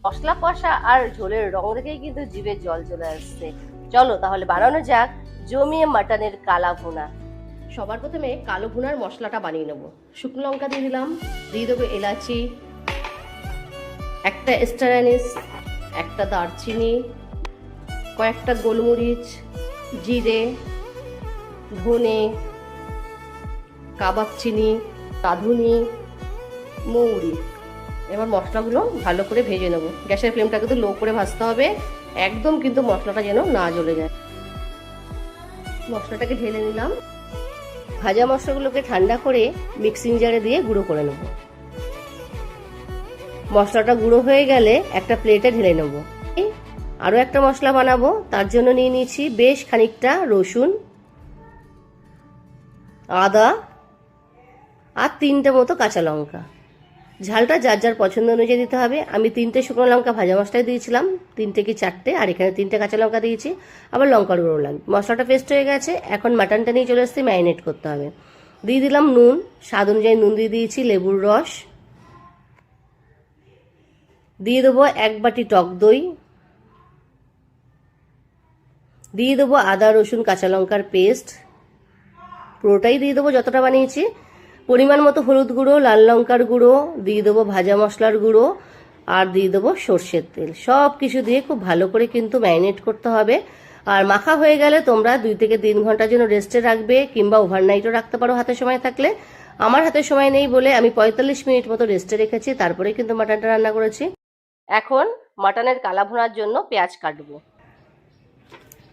মশলা কষা আর ঝোলের রং দেখেই কিন্তু জিভে জল চলে আসছে। চলো তাহলে বানানো যাক জমিয়ে মাটনের কালা ভুনা। সবার প্রথমে কালো ভুনার মশলাটা বানিয়ে নেবো। শুকনো লঙ্কা দিয়ে দিলাম, দিয়ে দেবো এলাচি, একটা স্টার অ্যানিস, একটা দারচিনি, কয়েকটা গোলমরিচ, জিরে, ধনে, কাবাব চিনি, রাঁধুনি, মৌরি। এবার মশলাগুলো ভালো করে ভেজে নেব। গ্যাসের ফ্লেমটা কিন্তু লো করে ভাজতে হবে, একদম কিন্তু মশলাটা যেন না জ্বলে যায়। মশলাটাকে ঢেলে নিলাম। ভাজা মশলাগুলোকে ঠান্ডা করে মিক্সিং জারে দিয়ে গুঁড়ো করে নেব। মশলাটা গুঁড়ো হয়ে গেলে একটা প্লেটে ঢেলে নেব। আরও একটা মশলা বানাবো, তার জন্য নিয়ে নিয়েছি বেশ খানিকটা রসুন, আদা আর 3টে মতো কাঁচা লঙ্কা। ঝালটা যার যার পছন্দ অনুযায়ী দিতে হবে। আমি 3টে শুকনো লঙ্কা ভাজা মশলায় দিয়েছিলাম, 3টে কি 4টে, আর এখানে 3টে কাঁচা লঙ্কা দিয়েছি, আবার লঙ্কার গুঁড়ো লাগবে। মশলাটা পেস্ট হয়ে গেছে, এখন মাটনটা নিয়ে চলে আসতে ম্যারিনেট করতে হবে। দিয়ে দিলাম নুন, স্বাদ অনুযায়ী নুন দিয়ে দিয়েছি, লেবুর রস দিয়ে দেবো, 1 বাটি টক দই দিয়ে দেবো, আদা রসুন কাঁচা লঙ্কার পেস্ট পুরোটাই দিয়ে দেবো যতটা বানিয়েছি। পরিমাণ মতো হলুদ গুঁড়ো, লাল লঙ্কার গুঁড়ো দিয়ে দেবো, ভাজা মশলার গুঁড়ো আর দিয়ে দেবো সর্ষের তেল। সব কিছু দিয়ে খুব ভালো করে কিন্তু ম্যারিনেট করতে হবে। আর মাখা হয়ে গেলে তোমরা 2 থেকে 3 ঘন্টার জন্য রেস্টে রাখবে, কিংবা ওভারনাইটও রাখতে পারো হাতে সময় থাকলে। আমার হাতে সময় নেই বলে আমি 45 মিনিট মতো রেস্টে রেখেছি, তারপরে কিন্তু মাটনটা রান্না করেছি। এখন মাটনের কালা ভুনার জন্য পেঁয়াজ কাটবো।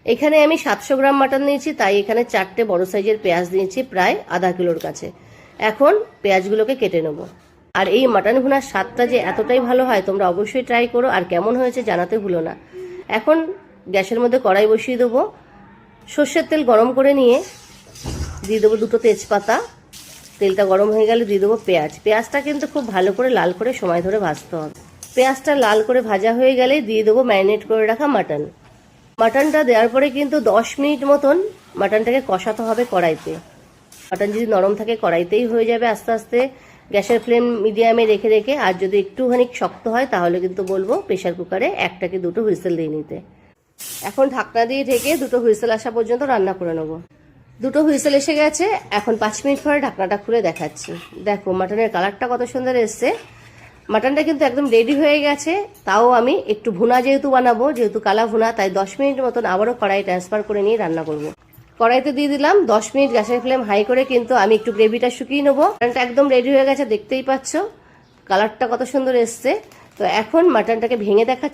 এখানে আমি 700 গ্রাম মাটন নিয়েছি, তাই এখানে 4টে বড় সাইজের পেঁয়াজ নিয়েছি, প্রায় আধা কিলোর কাছে। এখন পেঁয়াজগুলোকে কেটে নেব। আর এই মাটন ভুনার স্বাদটা যে এতটাই ভালো হয়, তোমরা অবশ্যই ট্রাই করো, আর কেমন হয়েছে জানাতে ভুলো না। এখন গ্যাসের মধ্যে কড়াই বসিয়ে দেবো। সর্ষের তেল গরম করে নিয়ে দিয়ে দেবো 2টো তেজপাতা। তেলটা গরম হয়ে গেলে দিয়ে দেবো পেঁয়াজ। পেঁয়াজটা কিন্তু খুব ভালো করে লাল করে সময় ধরে ভাজতে হবে। পেঁয়াজটা লাল করে ভাজা হয়ে গেলে দিয়ে দেবো ম্যারিনেট করে রাখা মাটন। মাটনটা দেওয়ার পরে কিন্তু 10 মিনিট মতন মাটনটাকে কষাতে হবে কড়াইতে। মাটন যদি নরম থাকে কড়াইতেই হয়ে যাবে আস্তে আস্তে, গ্যাসের ফ্লেম মিডিয়ামে রেখে রেখে। আর যদি একটুখানি শক্ত হয় তাহলে কিন্তু বলবো প্রেশার কুকারে 1টা কি 2টো হুইসেল দিয়ে নিতে। এখন ঢাকনা দিয়ে ঢেকে 2টো হুইসেল আসা পর্যন্ত রান্না করে নেবো। 2টো হুইসেল এসে গেছে, এখন 5 মিনিট পরে ঢাকনাটা খুলে দেখাচ্ছি। দেখো মাটনের কালারটা কত সুন্দর এসছে। মাটনটা কিন্তু একদম রেডি হয়ে গেছে। তাও আমি একটু ভুনা যেহেতু বানাবো, যেহেতু কালা ভুনা, তাই 10 মিনিট মতন আবারও কড়াই ট্রান্সফার করে নিয়ে রান্না করব। কড়াইতে দিয়ে দিলাম 10 মিনিট, গ্যাসের ফ্লেম হাই করে কিন্তু আমি একটু গ্রেভিটা শুকিয়ে নেবো। মাটনটা একদম রেডি হয়ে গেছে, দেখতেই পাচ্ছ কালারটা কত সুন্দর এসছে। তো এখন মাটনটাকে ভেঙে দেখাচ্ছি।